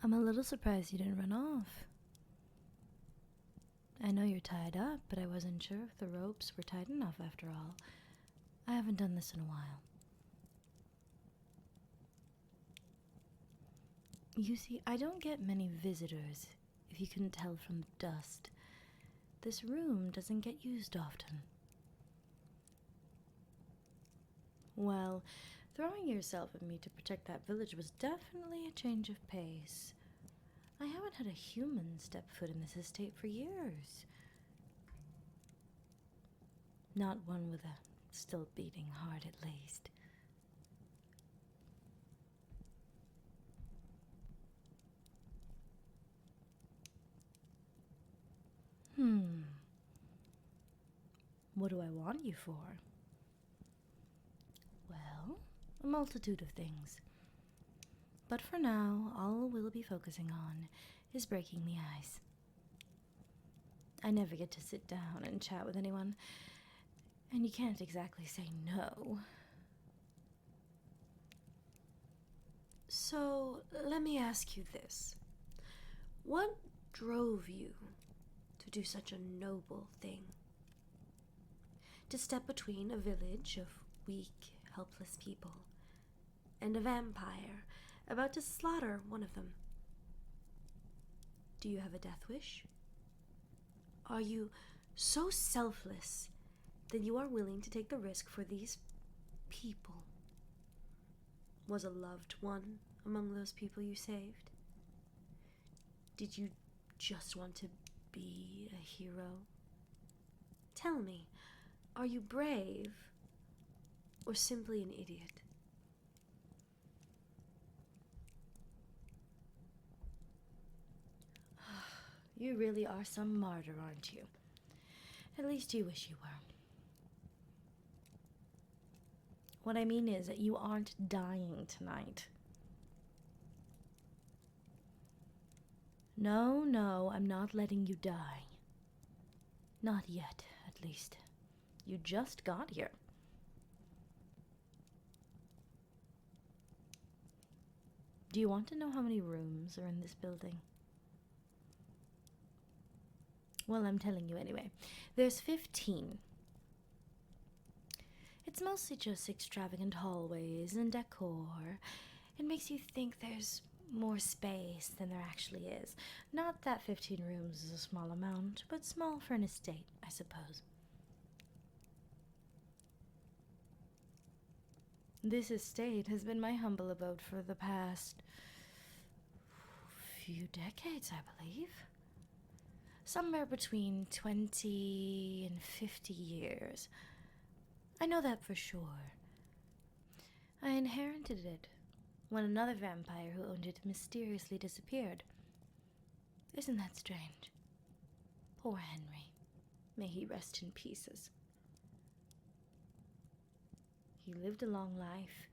I'm a little surprised you didn't run off. I know you're tied up, but I wasn't sure if the ropes were tight enough after all. I haven't done this in a while. You see, I don't get many visitors, if you couldn't tell from the dust. This room doesn't get used often. Well, throwing yourself at me to protect that village was definitely a change of pace. I haven't had a human step foot in this estate for years. Not one with a still beating heart, at least. What do I want you for? Well, a multitude of things. But for now, all we'll be focusing on is breaking the ice. I never get to sit down and chat with anyone, and you can't exactly say no. So, let me ask you this. What drove you to do such a noble thing? To step between a village of weak, helpless people and a vampire about to slaughter one of them. Do you have a death wish? Are you so selfless that you are willing to take the risk for these people? Was a loved one among those people you saved? Did you just want to be a hero? Tell me, are you brave or simply an idiot? You really are some martyr, aren't you? At least you wish you were. What I mean is that you aren't dying tonight. No, I'm not letting you die. Not yet, at least. You just got here. Do you want to know how many rooms are in this building? Well, I'm telling you anyway. There's 15. It's mostly just extravagant hallways and decor. It makes you think there's more space than there actually is. Not that 15 rooms is a small amount, but small for an estate, I suppose. This estate has been my humble abode for the past few decades, I believe. Somewhere between 20 and 50 years. I know that for sure. I inherited it when another vampire who owned it mysteriously disappeared. Isn't that strange? Poor Henry. May he rest in pieces. He lived a long life.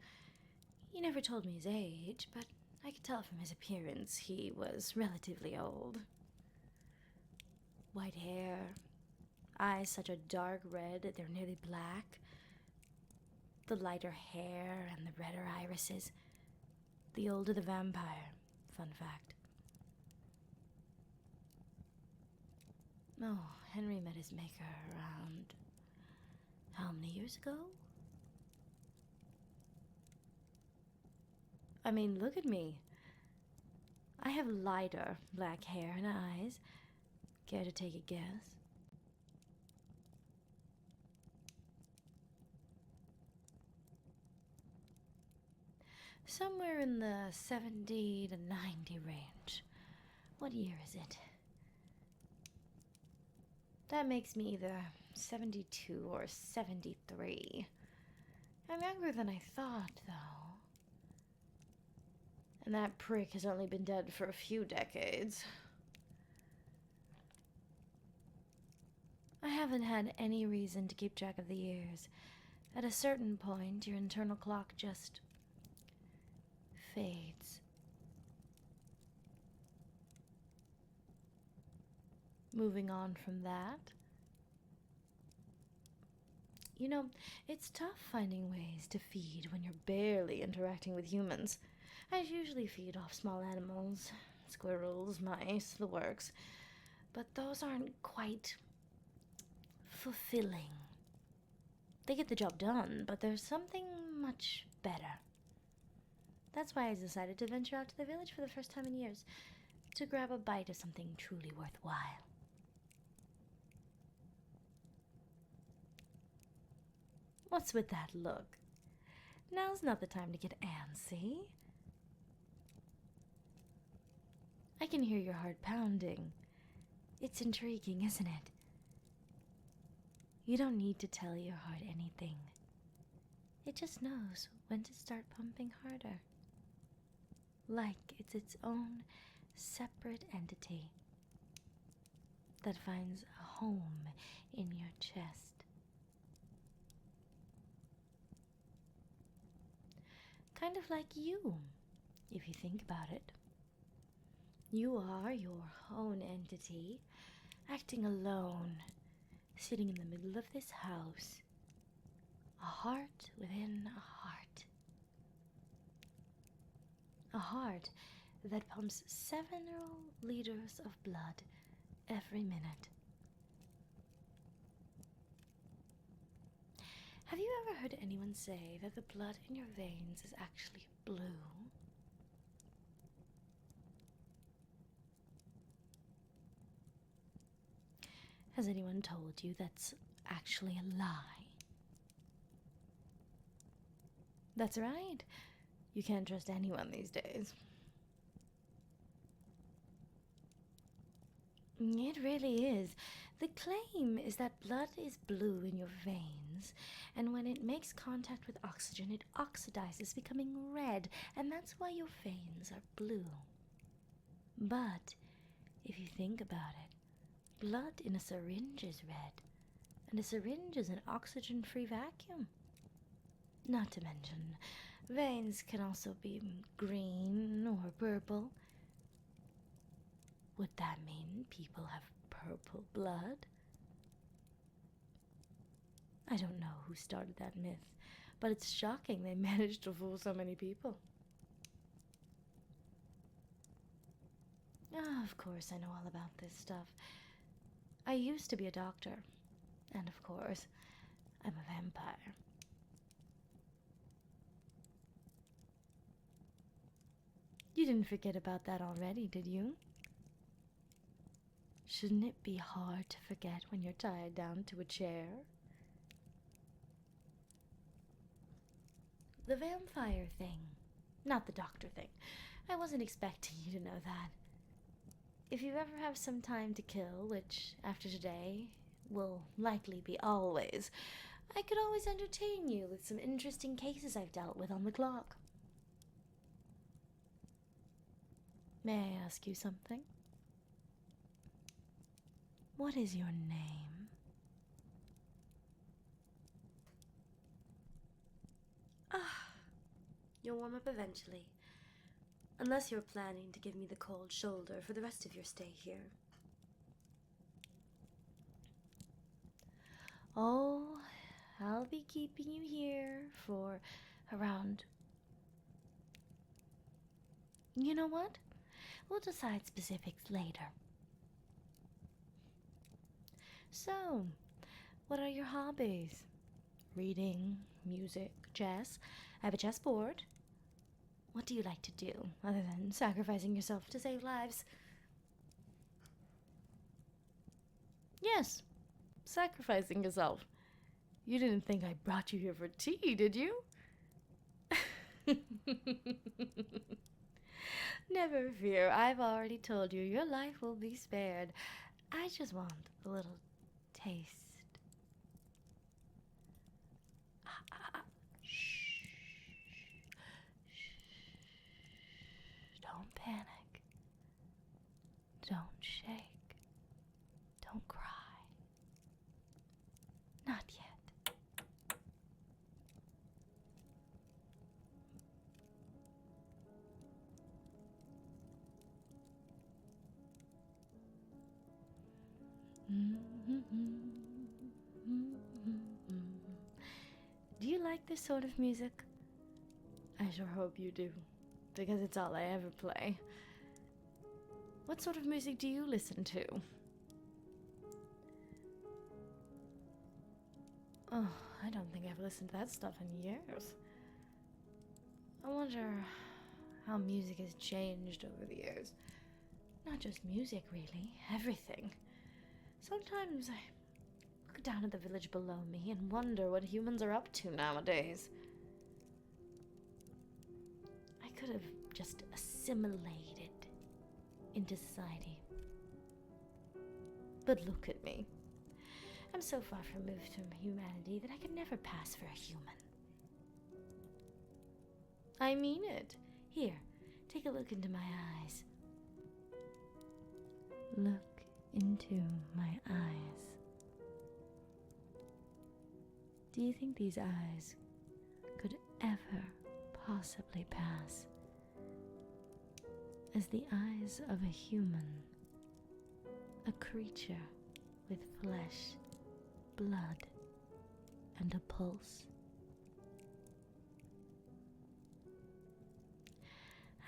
He never told me his age, but I could tell from his appearance he was relatively old. White hair, eyes such a dark red that they're nearly black. The lighter hair and the redder irises. The older the vampire, fun fact. Oh, Henry met his maker around... how many years ago? I mean, look at me. I have lighter black hair and eyes. Care to take a guess? Somewhere in the 70 to 90 range. What year is it? That makes me either 72 or 73. I'm younger than I thought, though. And that prick has only been dead for a few decades. I haven't had any reason to keep track of the years. At a certain point, your internal clock just fades. Moving on from that, you know, it's tough finding ways to feed when you're barely interacting with humans. I usually feed off small animals, squirrels, mice, the works. But those aren't quite fulfilling. They get the job done, but there's something much better. That's why I decided to venture out to the village for the first time in years, to grab a bite of something truly worthwhile. What's with that look? Now's not the time to get antsy. I can hear your heart pounding. It's intriguing, isn't it? You don't need to tell your heart anything. It just knows when to start pumping harder. Like it's its own separate entity that finds a home in your chest. Kind of like you, if you think about it. You are your own entity, acting alone, sitting in the middle of this house. A heart within a heart. A heart that pumps several liters of blood every minute. Have you ever heard anyone say that the blood in your veins is actually blue? Has anyone told you that's actually a lie? That's right. You can't trust anyone these days. It really is. The claim is that blood is blue in your veins, and when it makes contact with oxygen, it oxidizes, becoming red, and that's why your veins are blue. But if you think about it, blood in a syringe is red, and a syringe is an oxygen-free vacuum. Not to mention, veins can also be green or purple. Would that mean people have purple blood? I don't know who started that myth, but it's shocking they managed to fool so many people. Of course I know all about this stuff. I used to be a doctor, and of course, I'm a vampire. You didn't forget about that already, did you? Shouldn't it be hard to forget when you're tied down to a chair? The vampire thing, not the doctor thing. I wasn't expecting you to know that. If you ever have some time to kill, which after today will likely be always, I could always entertain you with some interesting cases I've dealt with on the clock. May I ask you something? What is your name? You'll warm up eventually. Unless you're planning to give me the cold shoulder for the rest of your stay here. Oh, I'll be keeping you here for around... You know what? We'll decide specifics later. So, what are your hobbies? Reading, music, chess? I have a chessboard. What do you like to do, other than sacrificing yourself to save lives? Yes, sacrificing yourself. You didn't think I brought you here for tea, did you? Never fear, I've already told you your life will be spared. I just want a little taste. Shh. Don't panic. Don't shake. Don't cry. Not yet. Do you like this sort of music? I sure hope you do, because it's all I ever play. What sort of music do you listen to? Oh, I don't think I've listened to that stuff in years. I wonder how music has changed over the years. Not just music, really. Everything. Sometimes I look down at the village below me and wonder what humans are up to nowadays. I could have just assimilated into society. But look at me. I'm so far removed from humanity that I could never pass for a human. I mean it. Here, take a look into my eyes. Look into my eyes. Do you think these eyes could ever possibly pass as the eyes of a human, a creature with flesh, blood, and a pulse?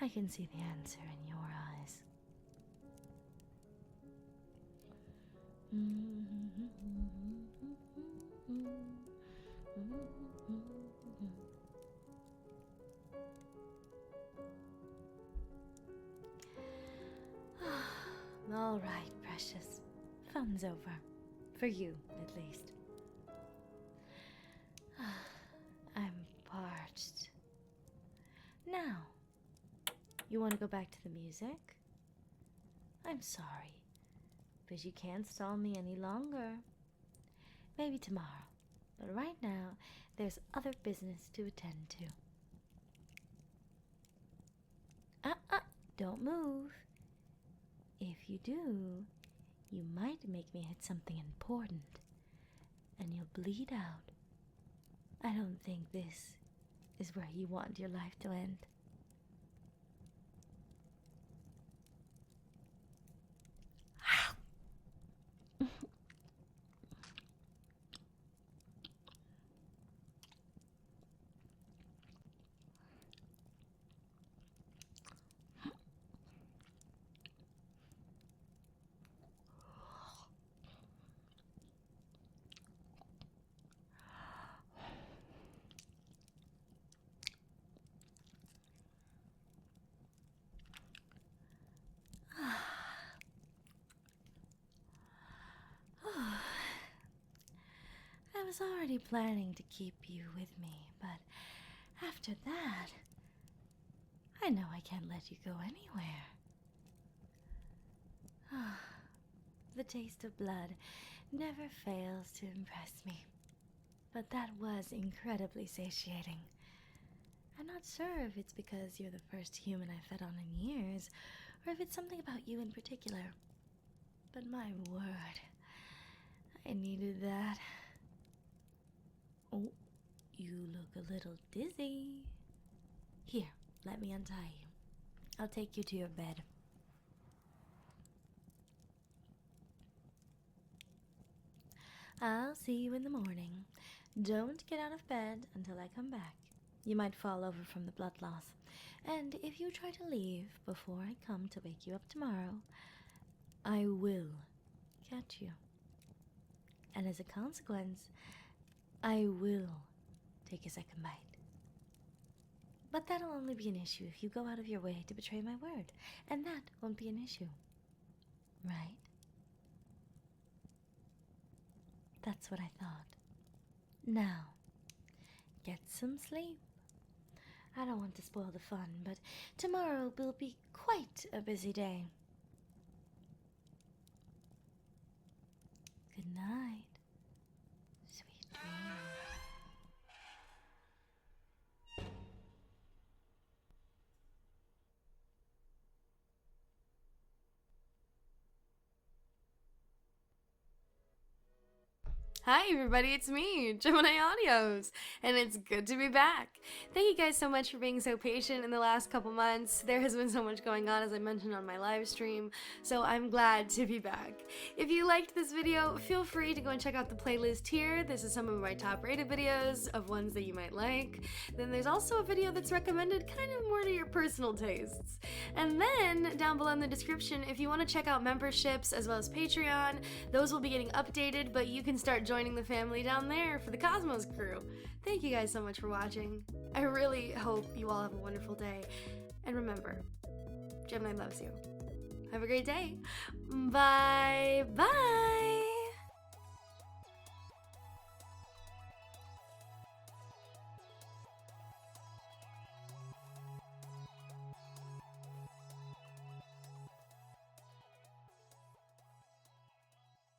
I can see the answer in your eyes. All right, precious. Fun's over. For you, at least. I'm parched. Now, you want to go back to the music? I'm sorry, but you can't stall me any longer. Maybe tomorrow, but right now, there's other business to attend to. Don't move. If you do, you might make me hit something important, and you'll bleed out. I don't think this is where you want your life to end. I was already planning to keep you with me, but after that, I know I can't let you go anywhere. The taste of blood never fails to impress me, but that was incredibly satiating. I'm not sure if it's because you're the first human I've fed on in years, or if it's something about you in particular. But my word, I needed that. Oh, you look a little dizzy. Here, let me untie you. I'll take you to your bed. I'll see you in the morning. Don't get out of bed until I come back. You might fall over from the blood loss. And if you try to leave before I come to wake you up tomorrow, I will catch you. And as a consequence, I will take a second bite. But that'll only be an issue if you go out of your way to betray my word. And that won't be an issue. Right? That's what I thought. Now, get some sleep. I don't want to spoil the fun, but tomorrow will be quite a busy day. Good night. Sweet dreams. Hi everybody, it's me, Gemini Audios, and it's good to be back. Thank you guys so much for being so patient in the last couple months. There has been so much going on, as I mentioned on my live stream, so I'm glad to be back. If you liked this video, feel free to go and check out the playlist here. This is some of my top rated videos of ones that you might like. Then there's also a video that's recommended kind of more to your personal tastes. And then down below in the description, if you want to check out memberships as well as Patreon, those will be getting updated, but you can start joining the family down there for the Cosmos crew. Thank you guys so much for watching. I really hope you all have a wonderful day. And remember, Gemini loves you. Have a great day. Bye bye.